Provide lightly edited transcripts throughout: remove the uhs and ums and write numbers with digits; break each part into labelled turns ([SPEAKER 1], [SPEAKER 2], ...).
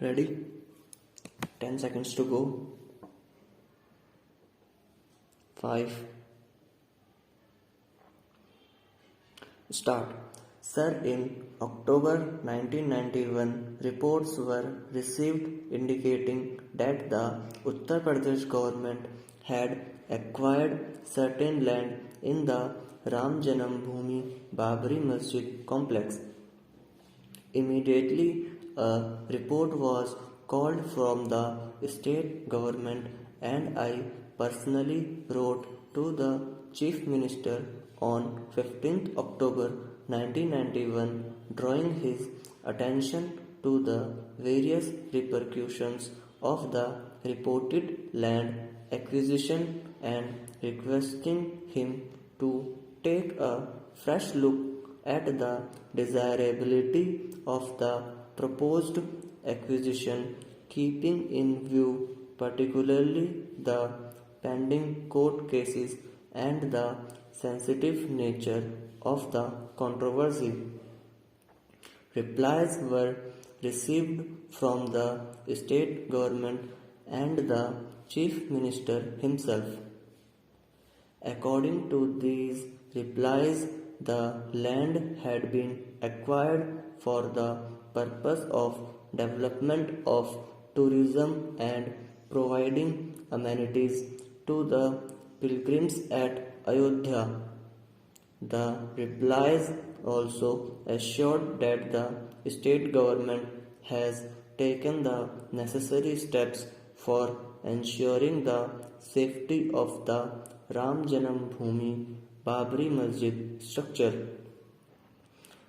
[SPEAKER 1] Ready? 10 seconds to go. 5. Start. Sir, in October 1991, reports were received indicating that the Uttar Pradesh government had acquired certain land in the Ram Janambhoomi Babri Masjid complex. Immediately, a report was called from the state government, and I personally wrote to the Chief Minister on 15th October 1991, drawing his attention to the various repercussions of the reported land acquisition and requesting him to take a fresh look at the desirability of the proposed acquisition, keeping in view particularly the pending court cases and the sensitive nature of the controversy. Replies were received from the state government and the Chief Minister himself. According to these replies, the land had been acquired for the purpose of development of tourism and providing amenities to the pilgrims at Ayodhya. The replies also assured that the state government has taken the necessary steps for ensuring the safety of the Ram Janambhoomi Babri Masjid structure.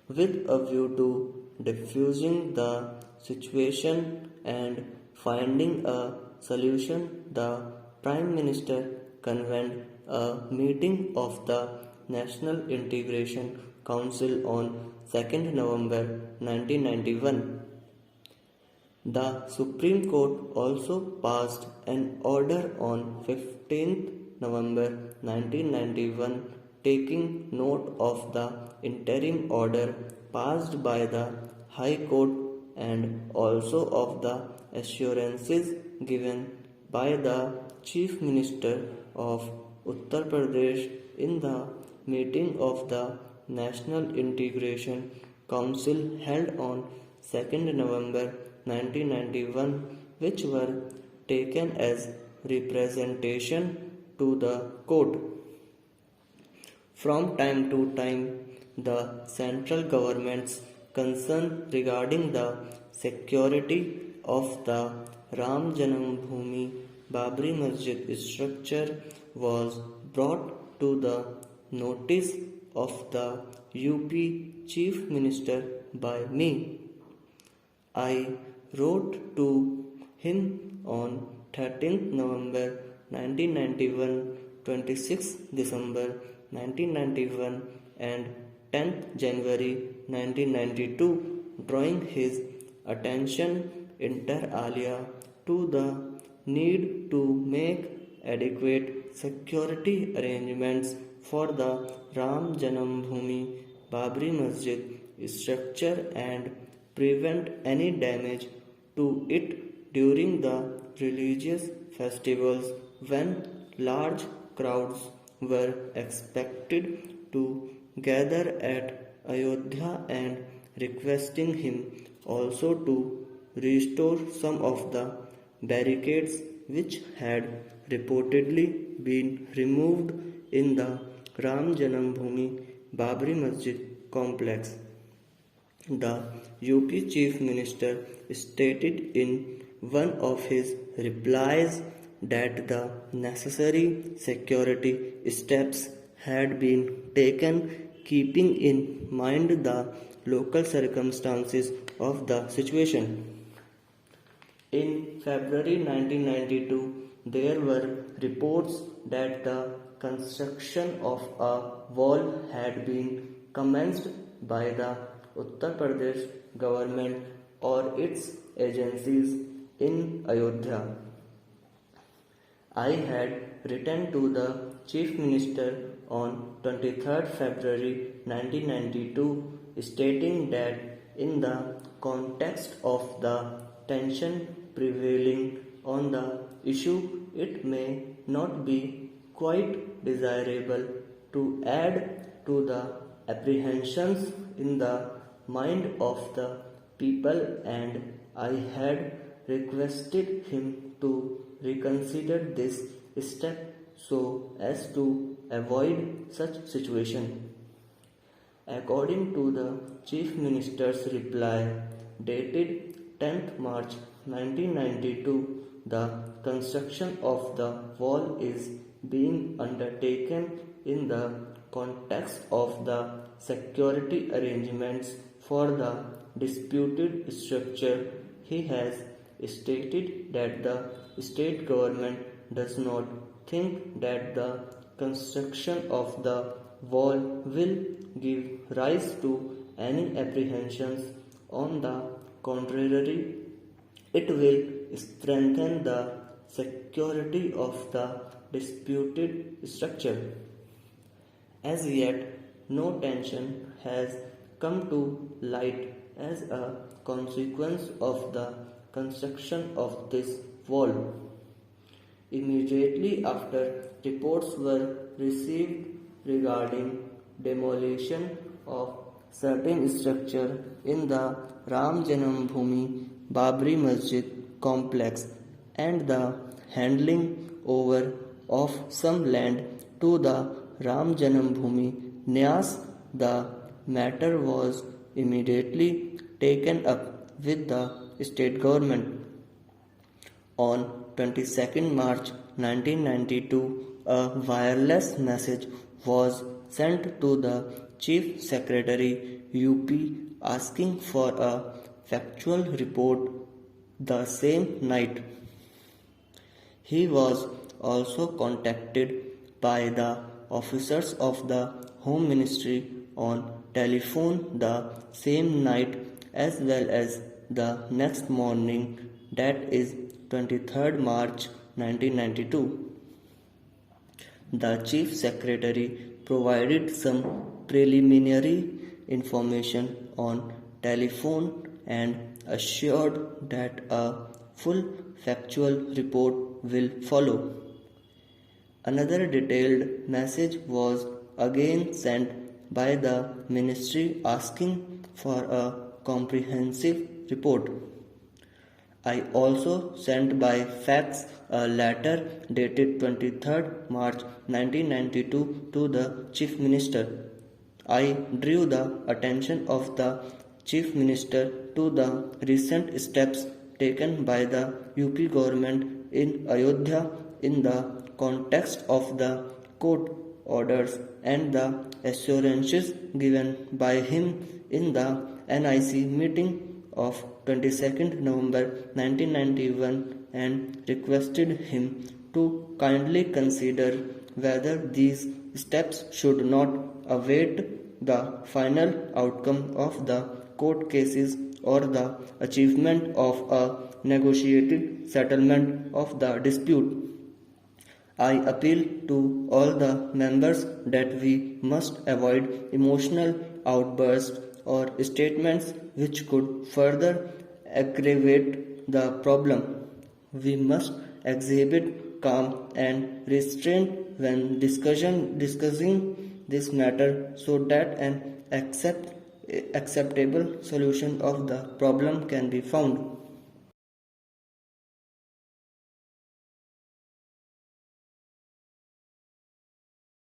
[SPEAKER 1] With a view to diffusing the situation and finding a solution, the Prime Minister convened a meeting of the National Integration Council on 2nd November 1991. The Supreme Court also passed an order on 15th November 1991 taking note of the interim order passed by the High Court and also of the assurances given by the Chief Minister of Uttar Pradesh in the meeting of the National Integration Council held on 2nd November 1991, which were taken as representation to the court. From time to time, the central government's concern regarding the security of the Ram Janambhoomi Babri Masjid structure was brought to the notice of the UP Chief Minister by me. I wrote to him on 13th November 1991, 26th December 1991 and 10th January 1992, drawing his attention inter alia to the need to make adequate security arrangements for the Ram Janambhoomi Babri Masjid structure and prevent any damage to it during the religious festivals when large crowds were expected to gather at Ayodhya, and requesting him also to restore some of the barricades which had reportedly been removed in the Ram Janambhoomi Babri Masjid complex. The UP Chief Minister stated in one of his replies that the necessary security steps had been taken keeping in mind the local circumstances of the situation. In February 1992, there were reports that the construction of a wall had been commenced by the Uttar Pradesh government or its agencies in Ayodhya. I had written to the Chief Minister on 23rd February 1992 stating that in the context of the tension prevailing on the issue, it may not be quite desirable to add to the apprehensions in the mind of the people, and I had requested him to reconsider this step so as to avoid such situation. According to the Chief Minister's reply dated 10th March 1992, the construction of the wall is being undertaken in the context of the security arrangements for the disputed structure. He has stated that the state government does not think that the construction of the wall will give rise to any apprehensions. On the contrary, it will strengthen the security of the disputed structure. As yet, no tension has come to light as a consequence of the construction of this wall. Immediately after reports were received regarding demolition of certain structure in the Ram Janambhoomi Babri Masjid complex and the handing over of some land to the Ram Janambhoomi Nyas, the matter was immediately taken up with the state government. On 22nd March 1992, a wireless message was sent to the Chief Secretary UP asking for a factual report the same night. He was also contacted by the officers of the Home Ministry on telephone the same night as well as the next morning, that is 23rd March 1992. The Chief Secretary provided some preliminary information on telephone and assured that a full factual report will follow. Another detailed message was again sent by the ministry asking for a comprehensive report. I also sent by fax a letter dated 23rd March 1992 to the Chief Minister. I drew the attention of the Chief Minister to the recent steps taken by the UP government in Ayodhya in the context of the court orders and the assurances given by him in the NIC meeting of 22nd November 1991, and requested him to kindly consider whether these steps should not await the final outcome of the court cases or the achievement of a negotiated settlement of the dispute. I appeal to all the members that we must avoid emotional outbursts or statements which could further aggravate the problem. We must exhibit calm and restraint when discussing this matter so that an acceptable solution of the problem can be found.